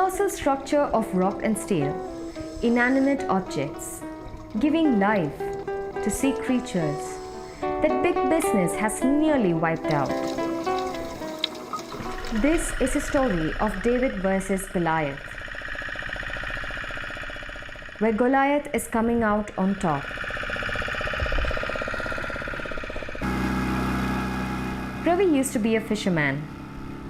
colossal structure of rock and steel, inanimate objects, giving life to sea creatures that big business has nearly wiped out. This is a story of David versus Goliath, where Goliath is coming out on top. Ravi used to be a fisherman.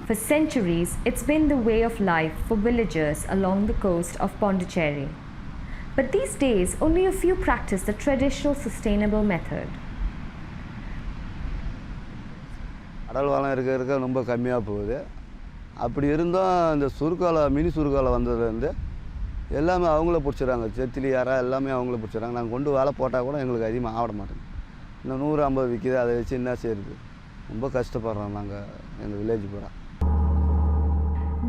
For centuries, it's been the way of life for villagers along the coast of Pondicherry. But these days, only a few practice the traditional sustainable method. கடல் வளம் இருக்க ரொம்ப கம்மியாக போகுது. அப்படி இருந்தும் இந்த சுருக்கால mini சுருக்கால வந்ததுலேருந்து எல்லாமே அவங்கள பிடிச்சிடறாங்க. செத்திலி யாரா எல்லாமே அவங்கள பிடிச்சிடறாங்க. நாங்கள் கொண்டு வேலை போட்டால் கூட எங்களுக்கு அதிகமாக ஆட மாட்டேங்குது. இன்னும் 150 விற்கிது, அதை வச்சு என்ன செய்யுது? ரொம்ப கஷ்டப்படுறோம் நாங்கள் எங்கள் வில்லேஜ் பூரா.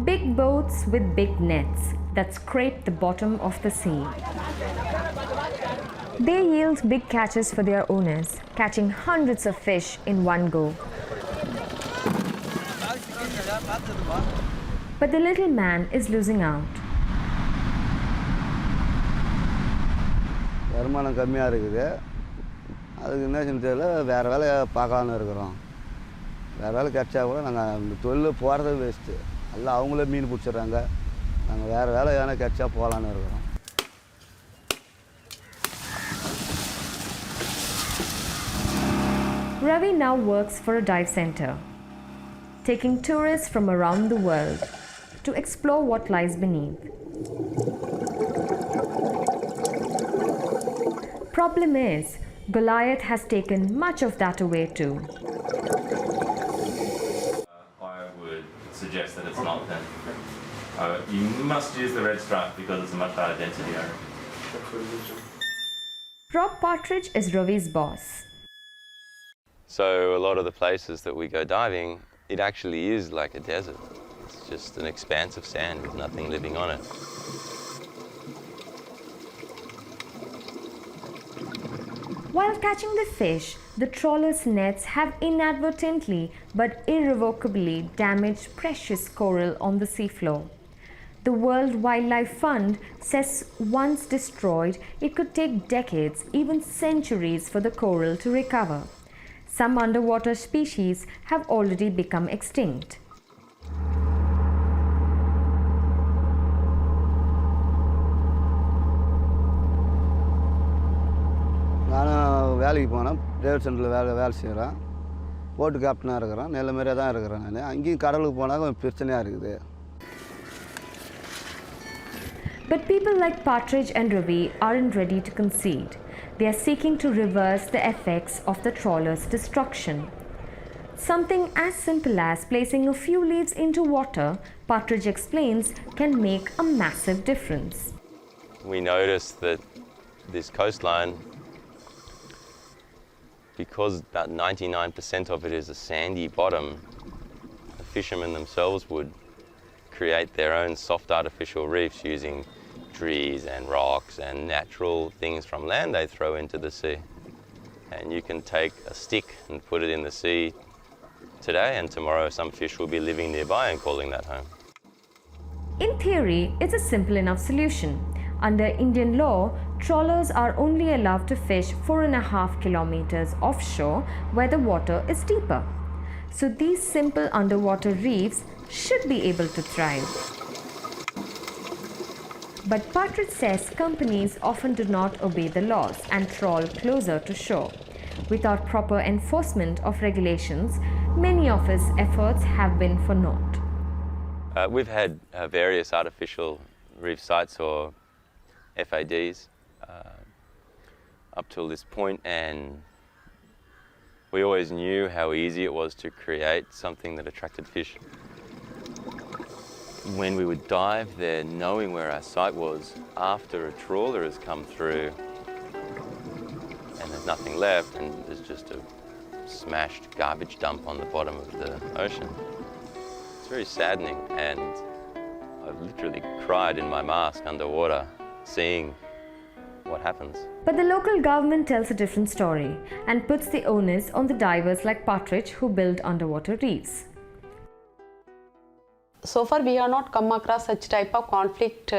Big boats with big nets that scrape the bottom of the sea. They yield big catches for their owners, catching hundreds of fish in one go. But the little man is losing out. வருமானம் கம்மியாக இருக்குது. அதுக்கு என்ன செய்ய தெரியல, வேறு வேலையை பார்க்கலான்னு இருக்கிறோம். வேறு வேலை கிடைச்சா கூட நாங்கள் இந்த தொழில் போகிறது வேஸ்ட்டு. எல்லாம் அவங்களே மீன் பிடிச்சிட்றாங்க. நாங்கள் வேறு வேலை எதனா கிடைச்சா போகலான்னு இருக்கிறோம். Ravi now works for a dive center, taking tourists from around the world to explore what lies beneath. Problem is, Goliath has taken much of that away too. I would suggest that it's not then. You must use the red stripe because it's a much higher density area. Rob Partridge is Ravi's boss. So a lot of the places that we go diving, it actually is like a desert. It's just an expanse of sand with nothing living on it. While catching the fish, the trawler's nets have inadvertently but irrevocably damaged precious coral on the seafloor. The World Wildlife Fund says once destroyed, it could take decades, even centuries for the coral to recover. Some underwater species have already become extinct. நான் வேலைக்கு போனேன். Private சென்டரில் வேலை செய்கிறேன். போட்டு கேப்டனாக இருக்கிறேன். நல்ல மாதிரியாக தான் இருக்கிறேன் நான். அங்கேயும் கடலுக்கு போனால் கொஞ்சம் பிரச்சனையாக இருக்குது. But people like Partridge and Ravi aren't ready to concede. They are seeking to reverse the effects of the trawler's destruction. Something as simple as placing a few leaves into water, Partridge explains, can make a massive difference. We noticed that this coastline, because about 99% of it is a sandy bottom, the fishermen themselves would create their own soft artificial reefs using trees and rocks and natural things from land they throw into the sea. And you can take a stick and put it in the sea today, and tomorrow some fish will be living nearby and calling that home. In theory, it's a simple enough solution. Under Indian law, trawlers are only allowed to fish 4.5 kilometers offshore where the water is deeper. So these simple underwater reefs should be able to thrive. But Partridge says companies often do not obey the laws and trawl closer to shore. Without proper enforcement of regulations, many of his efforts have been for naught. We've had various artificial reef sites or FADs up till this point, and we always knew how easy it was to create something that attracted fish. When we would dive there, knowing where our site was, after a trawler has come through and there's nothing left and there's just a smashed garbage dump on the bottom of the ocean, it's very saddening, and I've literally cried in my mask underwater seeing what happens. But the local government tells a different story and puts the onus on the divers like Partridge who build underwater reefs. So far, we have not come across such type of conflict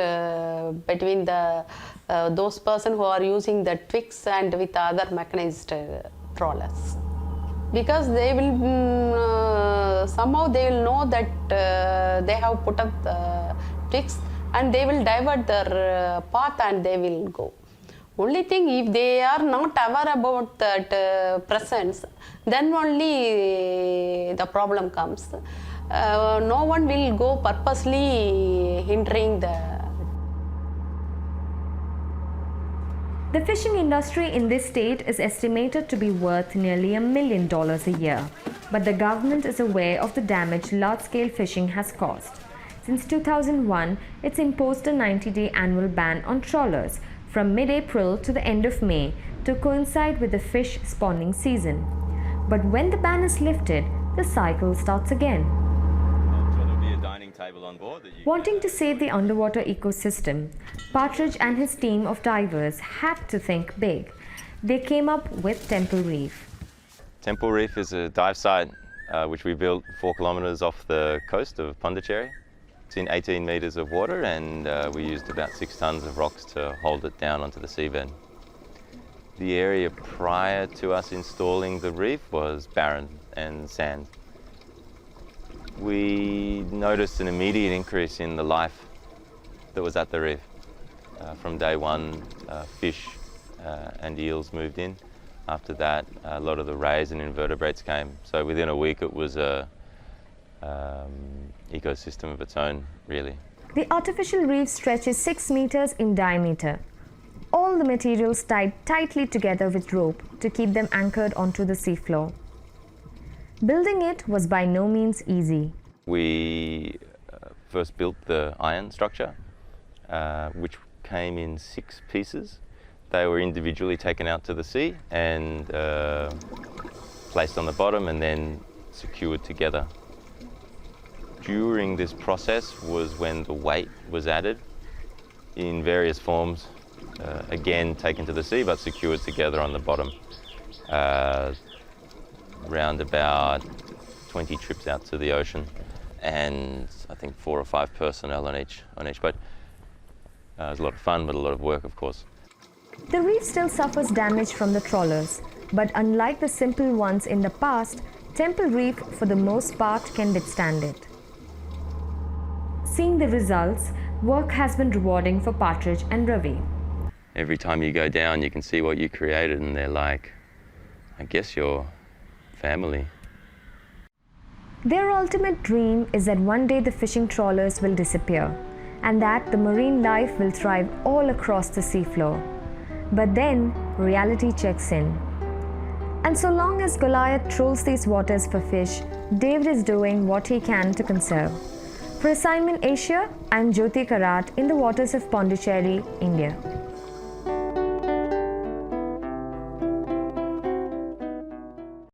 between the those person who are using the twigs and with other mechanized trawlers, because they will somehow they will know that they have put up the twigs and they will divert their path and they will go. Only thing, if they are not aware about that presence, then only the problem comes. No one will go purposely hindering the. The fishing industry in this state is estimated to be worth nearly $1 million a year, but the government is aware of the damage large-scale fishing has caused. Since 2001, it's imposed a 90-day annual ban on trawlers from mid-April to the end of May to coincide with the fish spawning season. But when the ban is lifted, the cycle starts again. So there'll be a dining table on board that you Wanting to save the underwater ecosystem, Partridge and his team of divers had to think big. They came up with Temple Reef. Temple Reef is a dive site which we built 4 kilometres off the coast of Pondicherry. It's in 18 metres of water, and we used about 6 tonnes of rocks to hold it down onto the seabed. The area prior to us installing the reef was barren and sand. We noticed an immediate increase in the life that was at the reef. From day one, fish and eels moved in. After that, a lot of the rays and invertebrates came. So within a week, it was a ecosystem of its own, really. The artificial reef stretches 6 meters in diameter. All the materials tied tightly together with rope to keep them anchored onto the seafloor. Building it was by no means easy. We first built the iron structure, which came in 6 pieces. They were individually taken out to the sea and placed on the bottom and then secured together. During this process was when the weight was added in various forms, again taken to the sea but secured together on the bottom. Round about 20 trips out to the ocean, and I think 4 or 5 personnel on each boat. It was a lot of fun, but a lot of work, of course. The reef still suffers damage from the trawlers, but unlike the simple ones in the past, Temple Reef for the most part can withstand it. Seeing the results, work has been rewarding for Partridge and Ravi. Every time you go down, you can see what you created, and they're like, I guess your family. Their ultimate dream is that one day the fishing trawlers will disappear and that the marine life will thrive all across the seafloor. But then reality checks in. And so long as Goliath trolls these waters for fish, David is doing what he can to conserve. For Assignment Asia, I'm Jyothy Karat in the waters of Pondicherry, India.